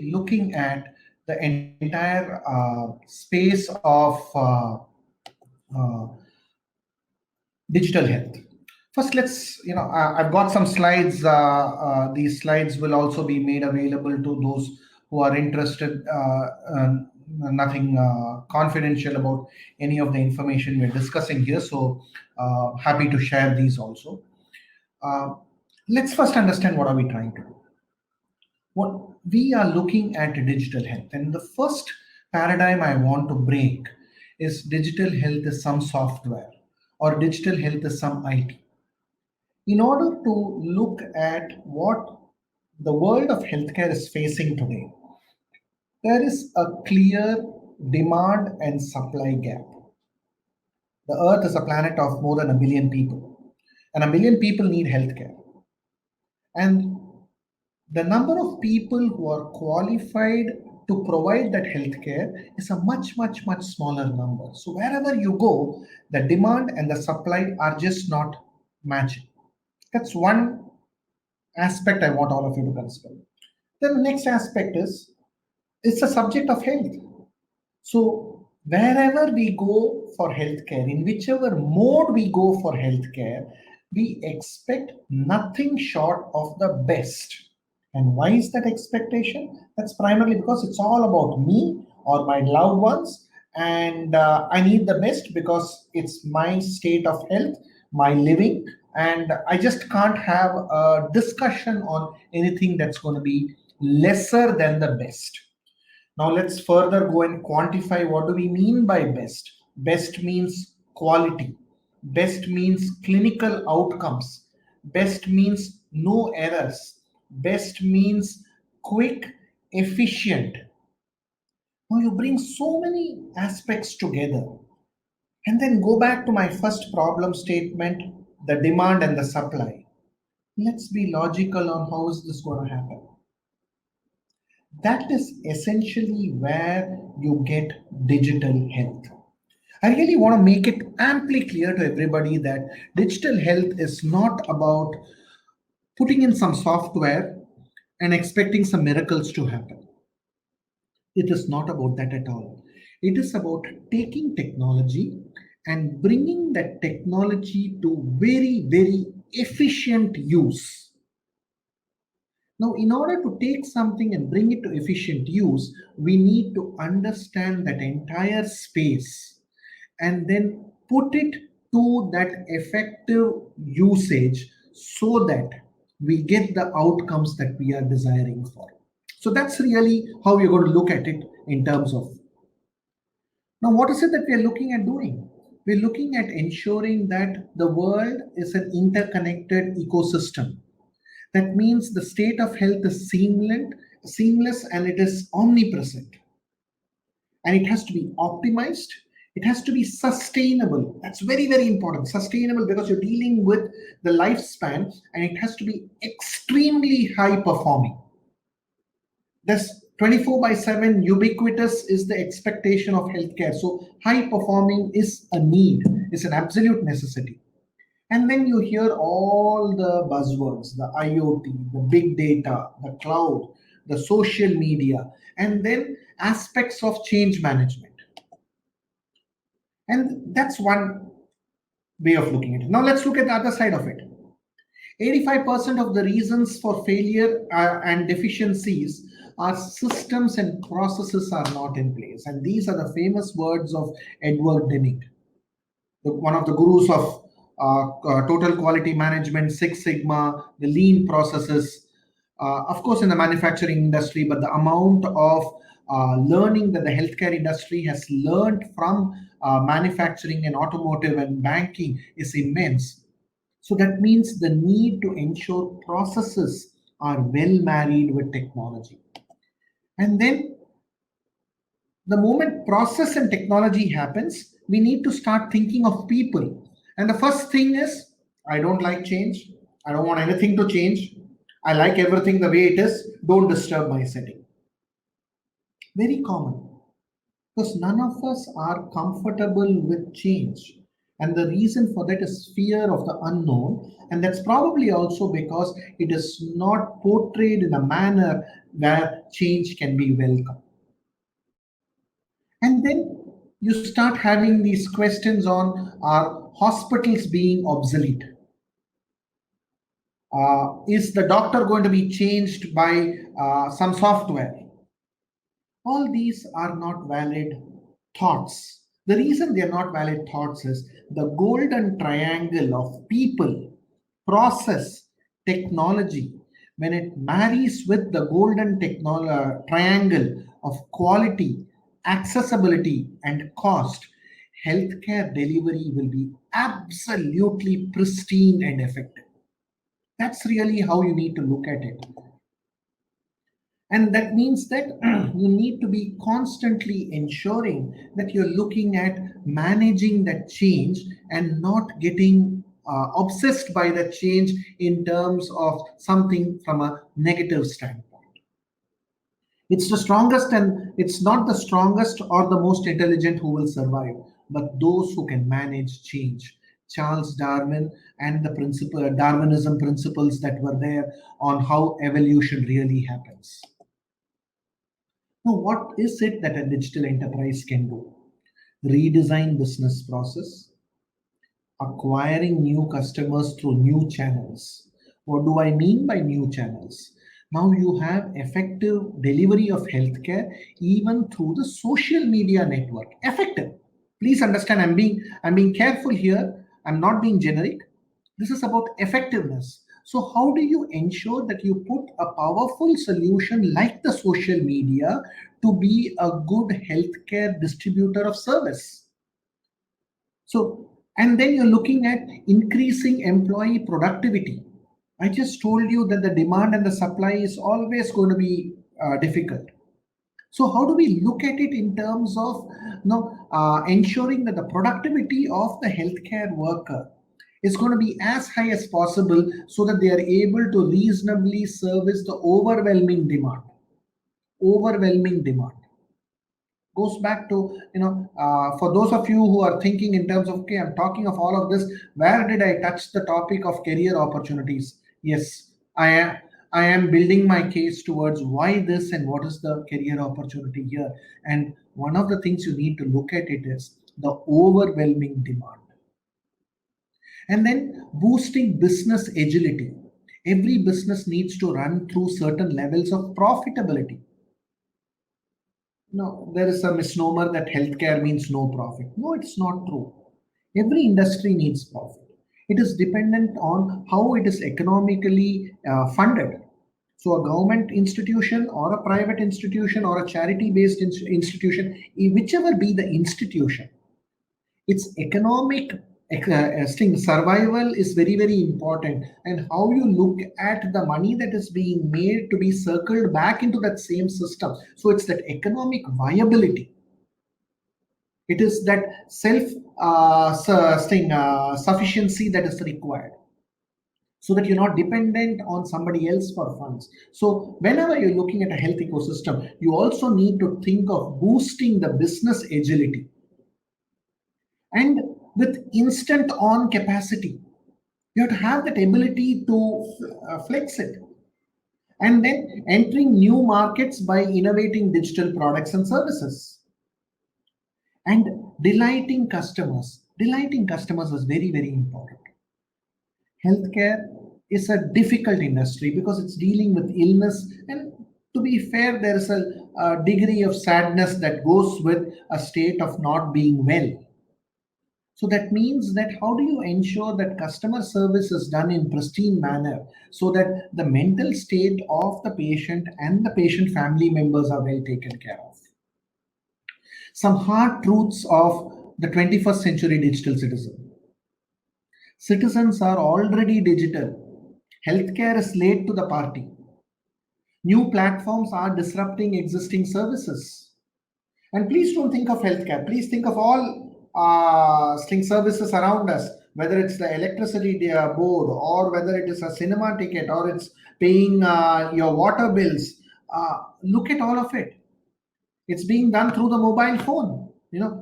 be looking at the entire space of uh, digital health. First, I've got some slides. These slides will also be made available to those who are interested. Nothing confidential about any of the information we're discussing here. So, happy to share these also. Uh, let's first understand what are we trying to do. What we are looking at digital health, and the first paradigm I want to break is digital health is some software or digital health is some IT. In order to look at what the world of healthcare is facing today, there is a clear demand and supply gap. The earth is a planet of more than a billion people, and a billion people need healthcare. And the number of people who are qualified to provide that healthcare is a much smaller number. So wherever you go, the demand and the supply are just not matching. That's one aspect I want all of you to consider. Then the next aspect is it's a subject of health. So wherever we go for healthcare, in whichever mode we go for healthcare, we expect nothing short of the best. And why is that expectation? That's primarily because it's all about me or my loved ones, and I need the best because it's my state of health, my living, and I just can't have a discussion on anything that's going to be lesser than the best. Now let's further go and quantify what do we mean by best. Best means quality. Best means clinical outcomes. Best means no errors. Best means quick, efficient. Now you bring so many aspects together and then go back to my first problem statement, the demand and the supply. Let's be logical on how is this going to happen. That is essentially where you get digital health. I really want to make it amply clear to everybody that digital health is not about putting in some software and expecting some miracles to happen. It is not about that at all. It is about taking technology and bringing that technology to very efficient use. Now, in order to take something and bring it to efficient use, we need to understand that entire space and then put it to that effective usage so that we get the outcomes that we are desiring for. So that's really how we're going to look at it in terms of. Now, what is it that we are looking at doing? We're looking at ensuring that the world is an interconnected ecosystem. That means the state of health is seamless, and it is omnipresent. And it has to be optimized. It has to be sustainable. That's very important. Sustainable because you're dealing with the lifespan, and it has to be extremely high performing. This 24/7 ubiquitous is the expectation of healthcare. So high performing is a need, is an absolute necessity. And then you hear all the buzzwords, the IoT, the big data, the cloud, the social media, and then aspects of change management. And that's one way of looking at it. Now let's look at the other side of it. 85% of the reasons for failure and deficiencies are systems and processes are not in place. And these are the famous words of Edward Deming, one of the gurus of total quality management, Six Sigma, the lean processes, of course, in the manufacturing industry, but the amount of learning that the healthcare industry has learned from manufacturing and automotive and banking is immense. So that means the need to ensure processes are well married with technology. And then the moment process and technology happens, we need to start thinking of people. And the first thing is, I don't like change. I don't want anything to change. I like everything the way it is. Don't disturb my setting. Very common. Because none of us are comfortable with change. And the reason for that is fear of the unknown. And that's probably also because it is not portrayed in a manner where change can be welcome. And then you start having these questions on, are hospitals being obsolete? Is the doctor going to be changed by some software? All these are not valid thoughts. The reason they are not valid thoughts is the golden triangle of people, process, technology. When it marries with the golden triangle of quality, accessibility, and cost, healthcare delivery will be absolutely pristine and effective. That's really how you need to look at it. And that means that you need to be constantly ensuring that you're looking at managing that change and not getting obsessed by that change in terms of something from a negative standpoint. It's the strongest, and it's not the strongest or the most intelligent who will survive, but those who can manage change. Charles Darwin and the principle Darwinism principles that were there on how evolution really happens. Now, what is it that a digital enterprise can do? Redesign business process, acquiring new customers through new channels. What do I mean by new channels? Now you have effective delivery of healthcare even through the social media network. Effective. Please understand, I'm being careful here. I'm not being generic. This is about effectiveness. So how do you ensure that you put a powerful solution like the social media to be a good healthcare distributor of service? So, and then you're looking at increasing employee productivity. I just told you that the demand and the supply is always going to be difficult. So how do we look at it in terms of ensuring that the productivity of the healthcare worker is going to be as high as possible so that they are able to reasonably service the overwhelming demand. Overwhelming demand goes back to, for those of you who are thinking in terms of, okay, I'm talking of all of this, where did I touch the topic of career opportunities? Yes, I am building my case towards why this and what is the career opportunity here. And one of the things you need to look at it is the overwhelming demand. And then boosting business agility. Every business needs to run through certain levels of profitability. No, there is a misnomer that healthcare means no profit. No, it's not true. Every industry needs profit. It is dependent on how it is economically funded. So, a government institution or a private institution or a charity based institution, whichever be the institution, its economic survival is very, very important. And how you look at the money that is being made to be circled back into that same system. So it's that economic viability. It is that self sufficiency that is required, so that you're not dependent on somebody else for funds. So whenever you're looking at a health ecosystem, you also need to think of boosting the business agility. And with instant on capacity, you have to have that ability to flex it. And then entering new markets by innovating digital products and services. And delighting customers. Delighting customers is very, very important. Healthcare is a difficult industry because it's dealing with illness. And to be fair, there is a degree of sadness that goes with a state of not being well. So that means that how do you ensure that customer service is done in pristine manner so that the mental state of the patient and the patient family members are well taken care of? Some hard truths of the 21st century digital citizen. Citizens are already digital. Healthcare is late to the party. New platforms are disrupting existing services. And please don't think of healthcare. Please think of all services around us, whether it's the electricity board or whether it is a cinema ticket or it's paying your water bills. Look at all of it. It's being done through the mobile phone.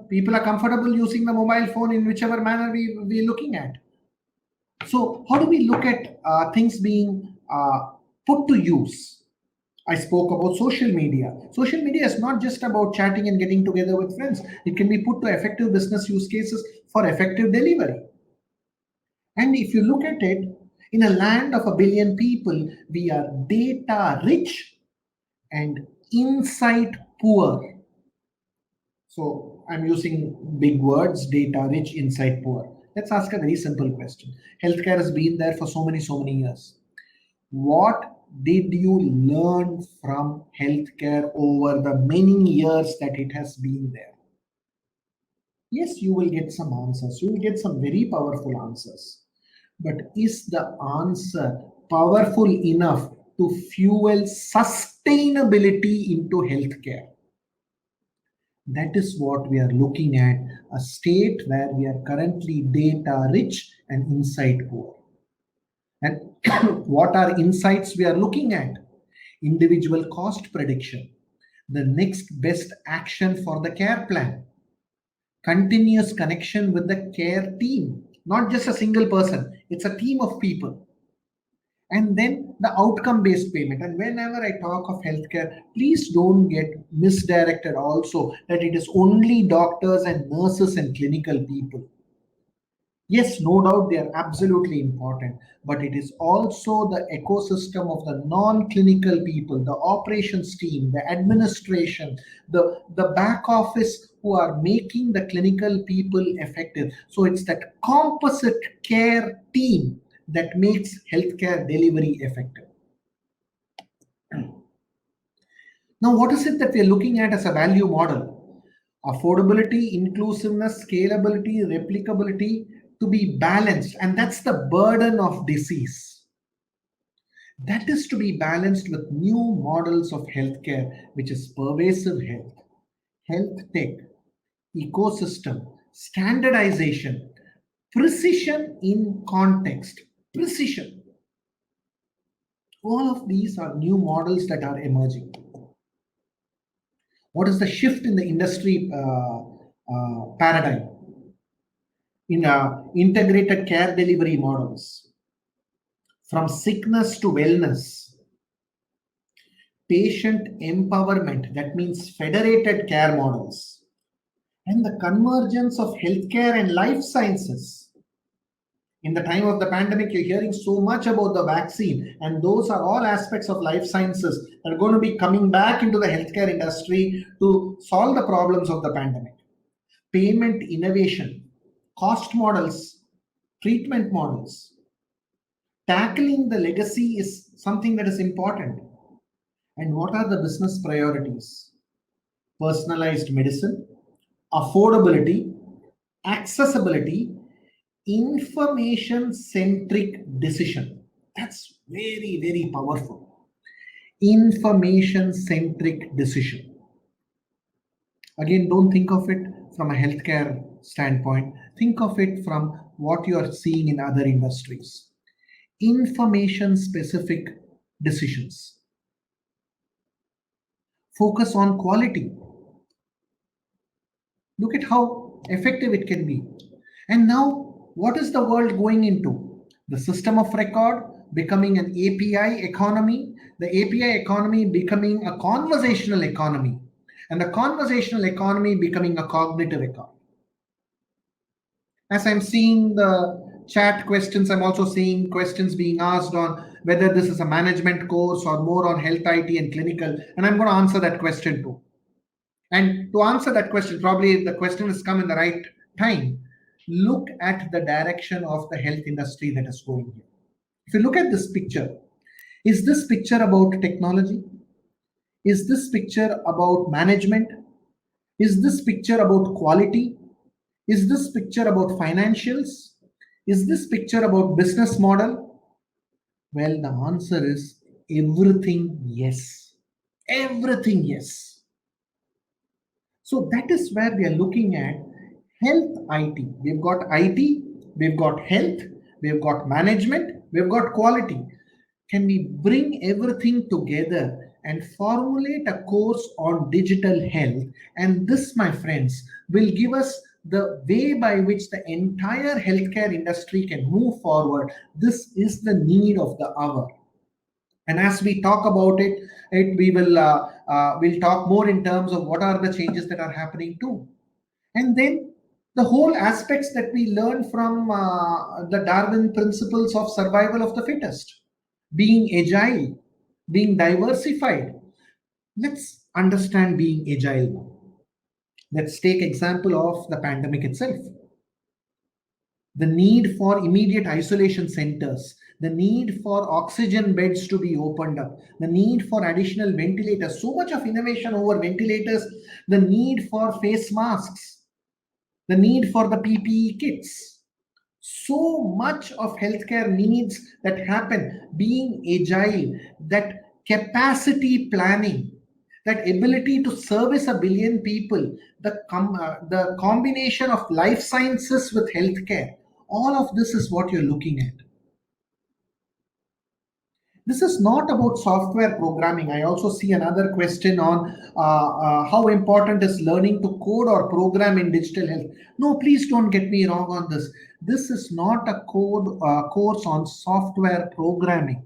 People are comfortable using the mobile phone in whichever manner we're looking at. So how do we look at things being put to use? I spoke about social media. Social media is not just about chatting and getting together with friends. It can be put to effective business use cases for effective delivery. And if you look at it, in a land of a billion people, we are data rich and insight poor. So I'm using big words: data rich, insight poor. Let's ask a very simple question. Healthcare has been there for so many years. What did you learn from healthcare over the many years that it has been there? Yes, you will get some answers. You will get some very powerful answers. But is the answer powerful enough to fuel sustainability into healthcare? That is what we are looking at, a state where we are currently data rich and insight poor. And what are insights we are looking at? Individual cost prediction, the next best action for the care plan, continuous connection with the care team, not just a single person, it's a team of people. And then the outcome based payment. And whenever I talk of healthcare, please don't get misdirected also that it is only doctors and nurses and clinical people. Yes, no doubt they are absolutely important, but it is also the ecosystem of the non-clinical people, the operations team, the administration, the back office who are making the clinical people effective. So it's that composite care team that makes healthcare delivery effective. Now, what is it that we are looking at as a value model? Affordability, inclusiveness, scalability, replicability to be balanced. And that's the burden of disease. That is to be balanced with new models of healthcare, which is pervasive health, health tech, ecosystem, standardization, precision in context, precision. All of these are new models that are emerging. What is the shift in the industry paradigm? In integrated care delivery models, from sickness to wellness, patient empowerment, that means federated care models, and the convergence of healthcare and life sciences. In the time of the pandemic, you're hearing so much about the vaccine, and those are all aspects of life sciences that are going to be coming back into the healthcare industry to solve the problems of the pandemic. Payment innovation, cost models, treatment models. Tackling the legacy is something that is important. And what are the business priorities? Personalized medicine, affordability, accessibility, information centric decision. That's very, very powerful. Information centric decision. Again, don't think of it from a healthcare standpoint, think of it from what you are seeing in other industries. Information specific decisions. Focus on quality. Look at how effective it can be. And now, what is the world going into? The system of record becoming an API economy, the API economy becoming a conversational economy, and the conversational economy becoming a cognitive economy. As I'm seeing the chat questions, I'm also seeing questions being asked on whether this is a management course or more on health IT and clinical, and I'm going to answer that question too. And to answer that question, probably the question has come in the right time. Look at the direction of the health industry that is going here. If you look at this picture, is this picture about technology? Is this picture about management? Is this picture about quality? Is this picture about financials? Is this picture about business model? Well, the answer is everything yes. Everything yes. So that is where we are looking at health IT. We've got IT, we've got health, we've got management, we've got quality. Can we bring everything together and formulate a course on digital health? And this, my friends, will give us the way by which the entire healthcare industry can move forward. This is the need of the hour. And as we talk about it we will talk more in terms of what are the changes that are happening too. And then the whole aspects that we learn from the Darwin principles of survival of the fittest, being agile, being diversified. Let's understand being agile now. Let's take example of the pandemic itself. The need for immediate isolation centers, the need for oxygen beds to be opened up, the need for additional ventilators, so much of innovation over ventilators, the need for face masks, the need for the PPE kits. So much of healthcare needs that happen, being agile, that capacity planning, that ability to service a billion people, the combination of life sciences with healthcare, all of this is what you're looking at. This is not about software programming. I also see another question on how important is learning to code or program in digital health. No, please don't get me wrong on this. This is not a course on software programming.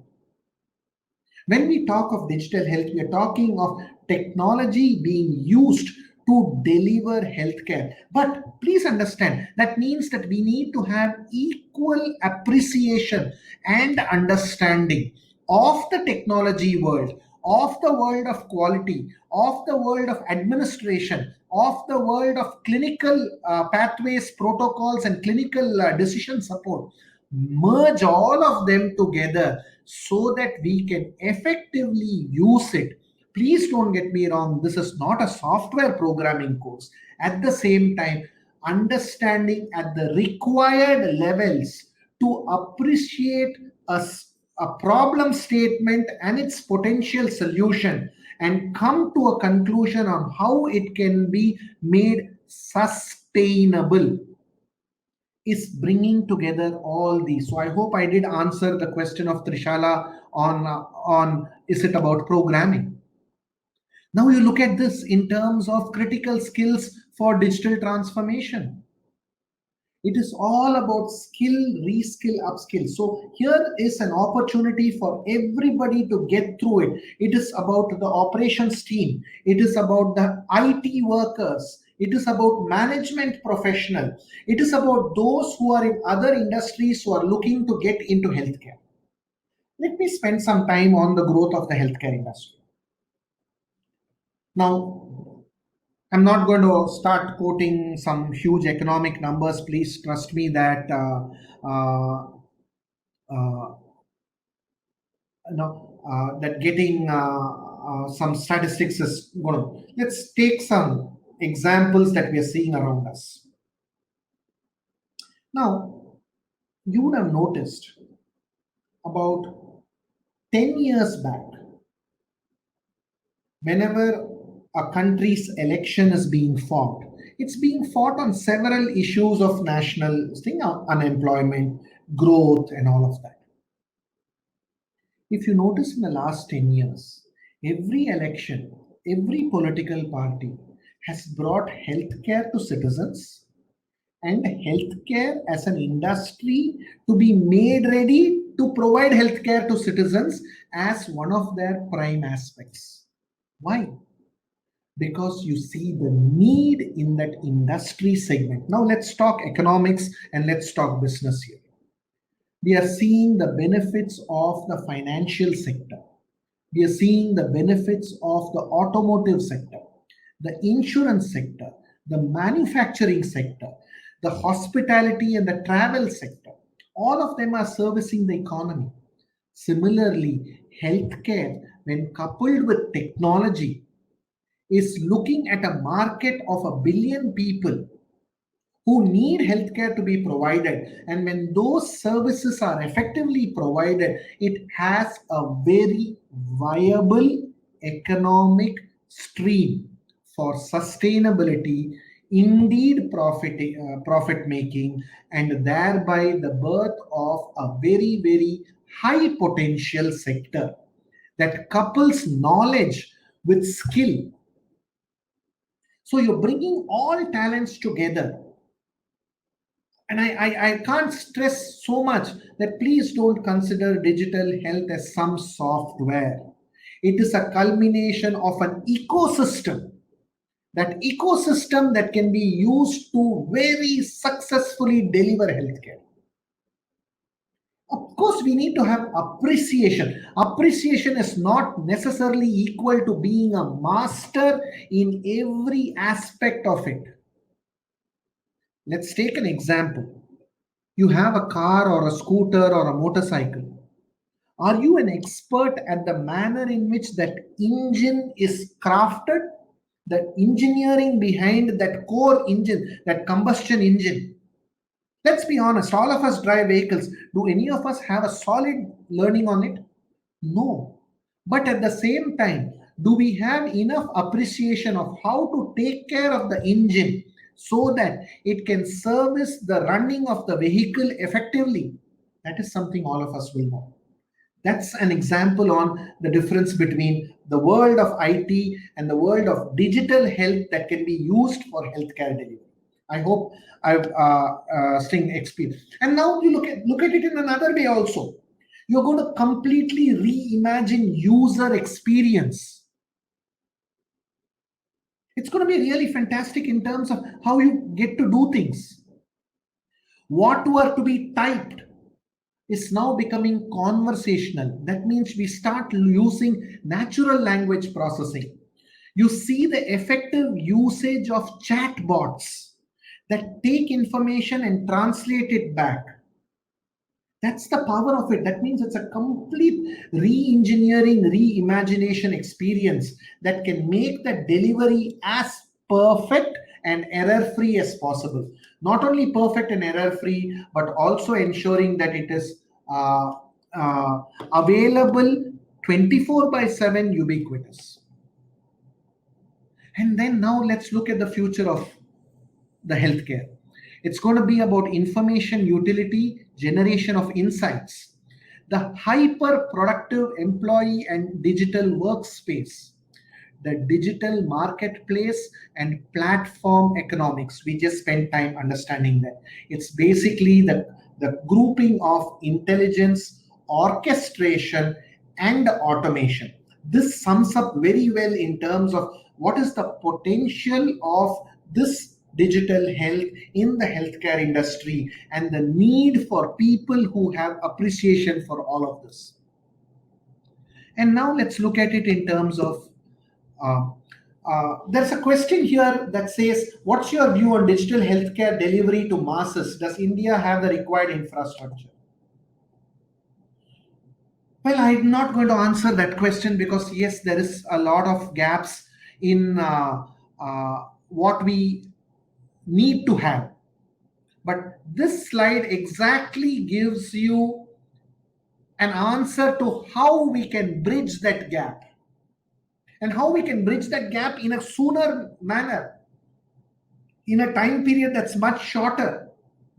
When we talk of digital health, we are talking of technology being used to deliver healthcare. But please understand that means that we need to have equal appreciation and understanding of the technology world, of the world of quality, of the world of administration, of the world of clinical pathways, protocols, and clinical decision support. Merge all of them together so that we can effectively use it. Please don't get me wrong, this is not a software programming course. At the same time, understanding at the required levels to appreciate a problem statement and its potential solution and come to a conclusion on how it can be made sustainable is bringing together all these. So I hope I did answer the question of Trishala on is it about programming. Now you look at this in terms of critical skills for digital transformation. It is all about skill, reskill, upskill. So here is an opportunity for everybody to get through it. It is about the operations team. It is about the IT workers. It is about management professional. It is about those who are in other industries who are looking to get into healthcare. Let me spend some time on the growth of the healthcare industry. Now, I'm not going to start quoting some huge economic numbers. Please trust me that uh, uh, that getting some statistics is going to. Let's take some examples that we are seeing around us. Now, you would have noticed about 10 years back, whenever a country's election is being fought, it's being fought on several issues of national thing, unemployment, growth, and all of that. If you notice in the last 10 years, every election, every political party has brought healthcare to citizens and healthcare as an industry to be made ready to provide healthcare to citizens as one of their prime aspects. Why? Because you see the need in that industry segment. Now let's talk economics and let's talk business here. We are seeing the benefits of the financial sector. We are seeing the benefits of the automotive sector, the insurance sector, the manufacturing sector, the hospitality and the travel sector. All of them are servicing the economy. Similarly, healthcare, when coupled with technology, is looking at a market of a billion people who need healthcare to be provided. And when those services are effectively provided, it has a very viable economic stream for sustainability, indeed profit making, and thereby the birth of a very, very high potential sector that couples knowledge with skill. So you're bringing all talents together. And I can't stress so much that please don't consider digital health as some software. It is a culmination of an ecosystem, that ecosystem that can be used to very successfully deliver healthcare. Of course, we need to have appreciation. Appreciation is not necessarily equal to being a master in every aspect of it. Let's take an example. You have a car or a scooter or a motorcycle. Are you an expert at the manner in which that engine is crafted? The engineering behind that core engine, that combustion engine. Let's be honest, all of us drive vehicles. Do any of us have a solid learning on it? No. But at the same time, do we have enough appreciation of how to take care of the engine so that it can service the running of the vehicle effectively? That is something all of us will know. That's an example on the difference between the world of IT and the world of digital health that can be used for healthcare delivery. I hope I've Sting explained. And now you look at it in another way also. You're going to completely reimagine user experience. It's going to be really fantastic in terms of how you get to do things. What were to be typed is now becoming conversational. That means we start using natural language processing. You see the effective usage of chatbots that take information and translate it back. That's the power of it. That means it's a complete re-engineering, reimagination experience that can make the delivery as perfect and error-free as possible. Not only perfect and error-free, but also ensuring that it is available 24/7, ubiquitous. And then now let's look at the future of the healthcare. It's going to be about information utility, generation of insights, the hyper productive employee and digital workspace, the digital marketplace and platform economics. We just spent time understanding that. It's basically the grouping of intelligence, orchestration, and automation. This sums up very well in terms of what is the potential of this digital health in the healthcare industry and the need for people who have appreciation for all of this. And now let's look at it in terms of there's a question here that says, what's your view on digital healthcare delivery to masses? Does India have the required infrastructure? Well, I'm not going to answer that question because yes, there is a lot of gaps in what we need to have. But this slide exactly gives you an answer to how we can bridge that gap. And how we can bridge that gap in a sooner manner, in a time period that's much shorter,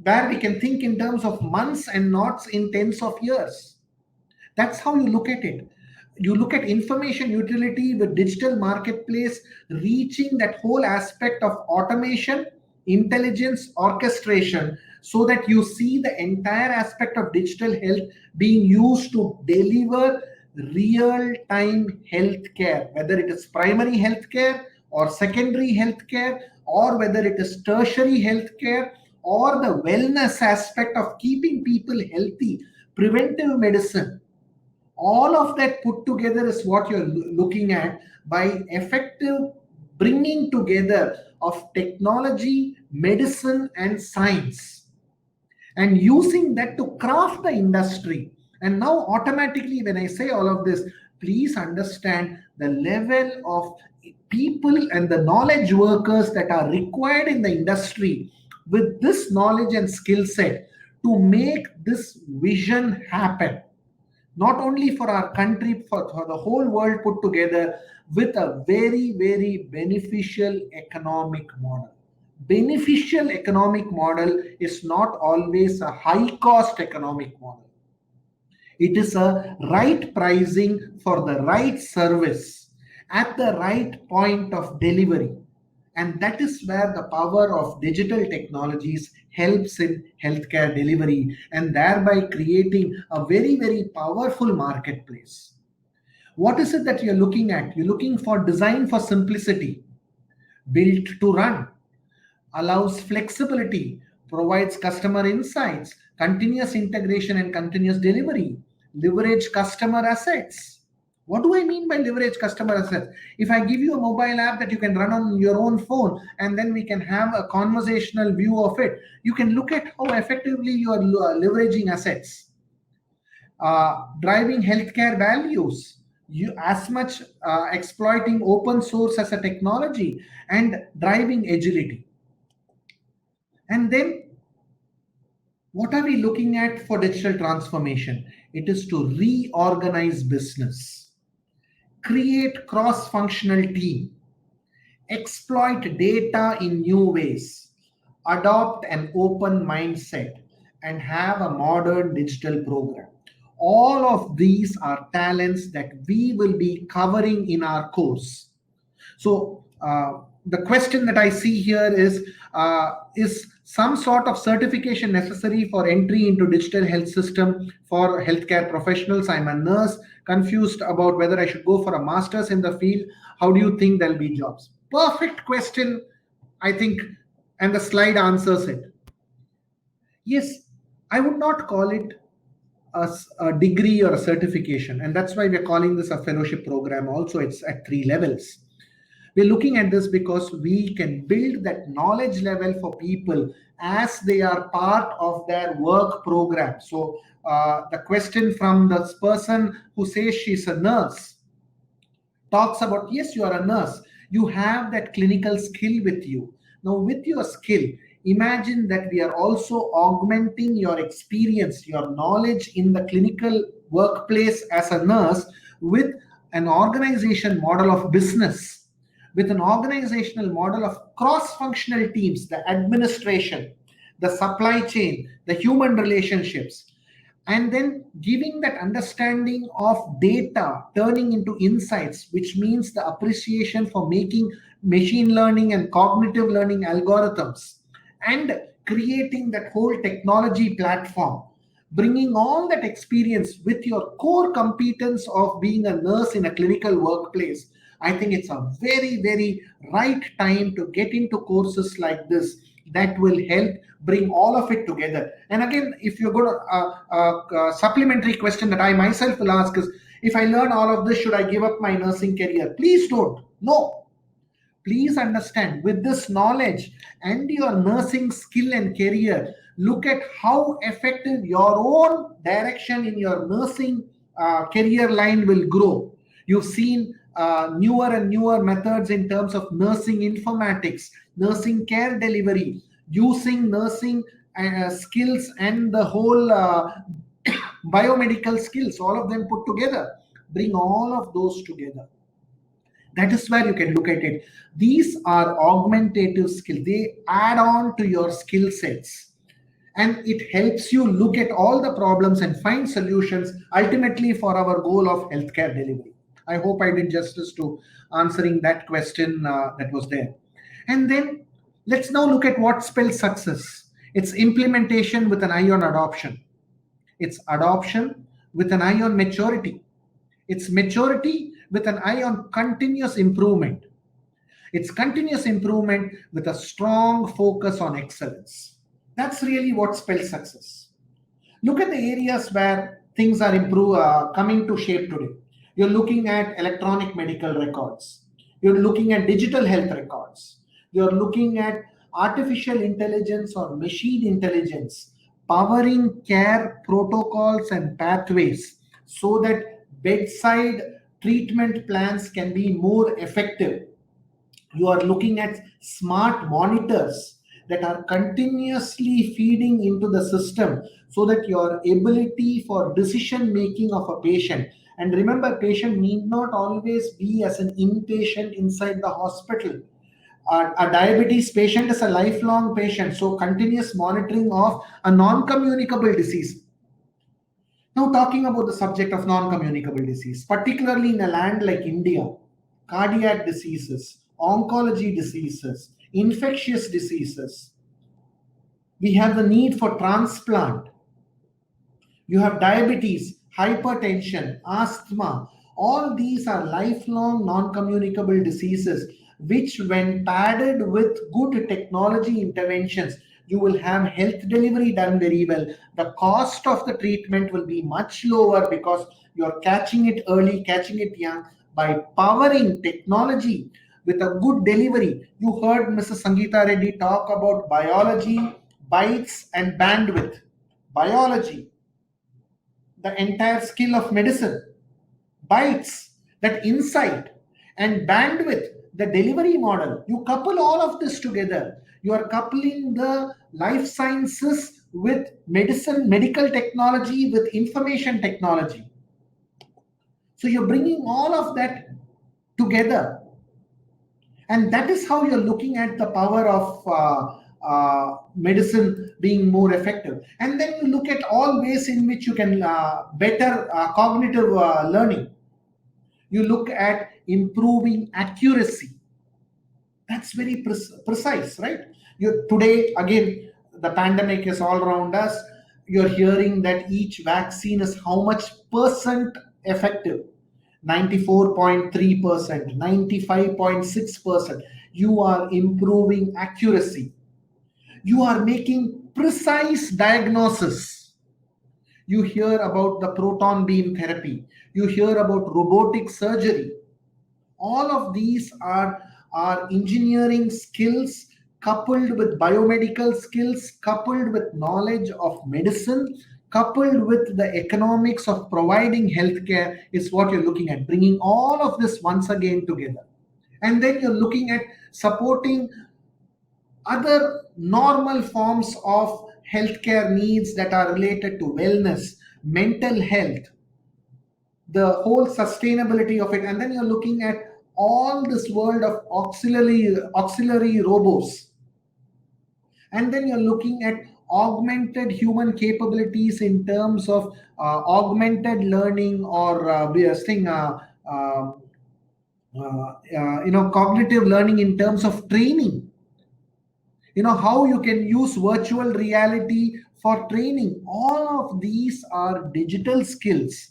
where we can think in terms of months and not in tens of years. That's how you look at it. You look at information utility with digital marketplace, reaching that whole aspect of automation, intelligence, orchestration, so that you see the entire aspect of digital health being used to deliver real-time healthcare, whether it is primary healthcare or secondary healthcare, or whether it is tertiary healthcare, or the wellness aspect of keeping people healthy, preventive medicine. All of that put together is what you're looking at by effective bringing together of technology, medicine, and science, and using that to craft the industry. And now automatically when I say all of this, please understand the level of people and the knowledge workers that are required in the industry with this knowledge and skill set to make this vision happen. Not only for our country, for the whole world put together with a very, very beneficial economic model. Beneficial economic model is not always a high cost economic model. It is a right pricing for the right service at the right point of delivery. And that is where the power of digital technologies helps in healthcare delivery and thereby creating a very, very powerful marketplace. What is it that you're looking at? You're looking for design for simplicity, built to run, allows flexibility, provides customer insights, continuous integration and continuous delivery, leverage customer assets. What do I mean by leverage customer assets? If I give you a mobile app that you can run on your own phone and then we can have a conversational view of it, you can look at how effectively you are leveraging assets, driving healthcare values, you as much exploiting open source as a technology and driving agility. And then what are we looking at for digital transformation? It is to reorganize business, create cross-functional team, exploit data in new ways, adopt an open mindset, and have a modern digital program. All of these are talents that we will be covering in our course. So the question that I see here is some sort of certification necessary for entry into digital health system for healthcare professionals? I'm a nurse, confused about whether I should go for a master's in the field. How do you think there'll be jobs? Perfect question, I think, and the slide answers it. Yes, I would not call it a degree or a certification, and that's why we're calling this a fellowship program. Also, it's at 3 levels. We're looking at this because we can build that knowledge level for people as they are part of their work program. So the question from this person who says she's a nurse talks about, yes, you are a nurse, you have that clinical skill with you. Now with your skill, imagine that we are also augmenting your experience, your knowledge in the clinical workplace as a nurse with an organization model of business, with an organizational model of cross-functional teams, the administration, the supply chain, the human relationships, and then giving that understanding of data turning into insights, which means the appreciation for making machine learning and cognitive learning algorithms, and creating that whole technology platform, bringing all that experience with your core competence of being a nurse in a clinical workplace. I think it's a very, very right time to get into courses like this that will help bring all of it together. And again, if you're going to, a supplementary question that I myself will ask is, if I learn all of this, should I give up my nursing career? Please don't. No. Please understand, with this knowledge and your nursing skill and career, look at how effective your own direction in your nursing career line will grow. You've seen newer and newer methods in terms of nursing informatics, nursing care delivery, using nursing skills and the whole biomedical skills, all of them put together. Bring all of those together. That is where you can look at it. These are augmentative skills. They add on to your skill sets. And it helps you look at all the problems and find solutions ultimately for our goal of healthcare delivery. I hope I did justice to answering that question that was there. And then let's now look at what spells success. It's implementation with an eye on adoption. It's adoption with an eye on maturity. It's maturity with an eye on continuous improvement. It's continuous improvement with a strong focus on excellence. That's really what spells success. Look at the areas where things are coming to shape today. You're looking at electronic medical records. You're looking at digital health records. You're looking at artificial intelligence or machine intelligence, powering care protocols and pathways so that bedside treatment plans can be more effective. You are looking at smart monitors that are continuously feeding into the system so that your ability for decision making of a patient, and remember, patient need not always be as an inpatient inside the hospital. A diabetes patient is a lifelong patient, so continuous monitoring of a non-communicable disease. Now, talking about the subject of non-communicable disease, particularly in a land like India, cardiac diseases, oncology diseases, infectious diseases. We have the need for transplant. You have diabetes, hypertension, asthma. All these are lifelong non-communicable diseases, which when padded with good technology interventions, you will have health delivery done very well. The cost of the treatment will be much lower because you're catching it early, catching it young by powering technology with a good delivery. You heard Mrs. Sangeeta Reddy talk about biology, bytes, and bandwidth. Biology, the entire skill of medicine, bytes, that insight, and bandwidth, the delivery model. You couple all of this together. You are coupling the life sciences with medicine, medical technology, with information technology. So you're bringing all of that together. And that is how you're looking at the power of medicine being more effective. And then you look at all ways in which you can better cognitive learning. You look at improving accuracy. That's very precise, right? Today, again, the pandemic is all around us. You're hearing that each vaccine is how much percent effective. 94.3%, 95.6%. You are improving accuracy. You are making precise diagnosis. You hear about the proton beam therapy. You hear about robotic surgery. All of these are engineering skills coupled with biomedical skills, coupled with knowledge of medicine, coupled with the economics of providing healthcare is what you're looking at, bringing all of this once again together. And then you're looking at supporting other normal forms of healthcare needs that are related to wellness, mental health, the whole sustainability of it. And then you're looking at all this world of auxiliary robots. And then you're looking at augmented human capabilities in terms of augmented learning, or cognitive learning in terms of training. How you can use virtual reality for training. All of these are digital skills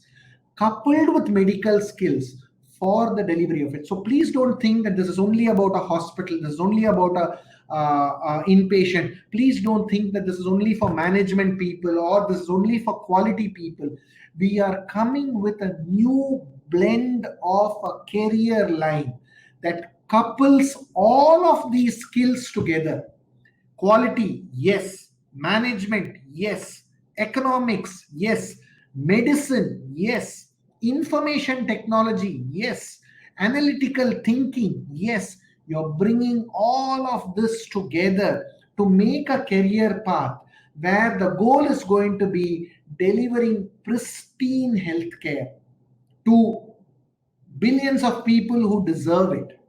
coupled with medical skills for the delivery of it. So please don't think that this is only about a hospital, this is only about a inpatient. Please don't think that this is only for management people or this is only for quality people. We are coming with a new blend of a career line that couples all of these skills together. Quality, yes. Management, yes. Economics, yes. Medicine, yes. Information technology, yes. Analytical thinking, yes. You're bringing all of this together to make a career path where the goal is going to be delivering pristine healthcare to billions of people who deserve it,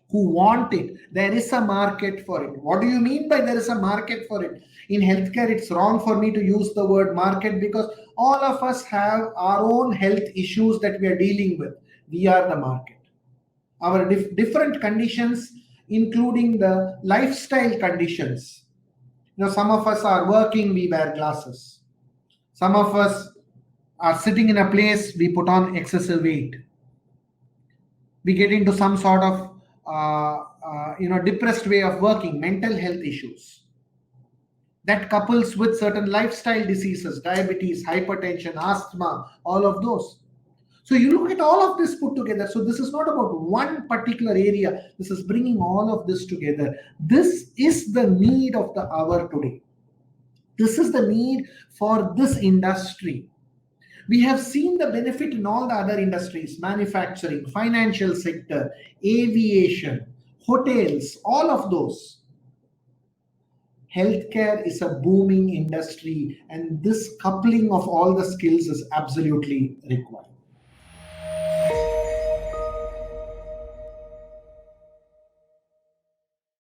who want it. There is a market for it. What do you mean by there is a market for it? In healthcare, it's wrong for me to use the word market because all of us have our own health issues that we are dealing with. We are the market. Our different conditions, including the lifestyle conditions. Some of us are working, we wear glasses. Some of us are sitting in a place, we put on excessive weight. We get into some sort of depressed way of working, mental health issues. That couples with certain lifestyle diseases, diabetes, hypertension, asthma, all of those. So you look at all of this put together. So this is not about one particular area. This is bringing all of this together. This is the need of the hour today. This is the need for this industry. We have seen the benefit in all the other industries, manufacturing, financial sector, aviation, hotels, all of those. Healthcare is a booming industry, and this coupling of all the skills is absolutely required.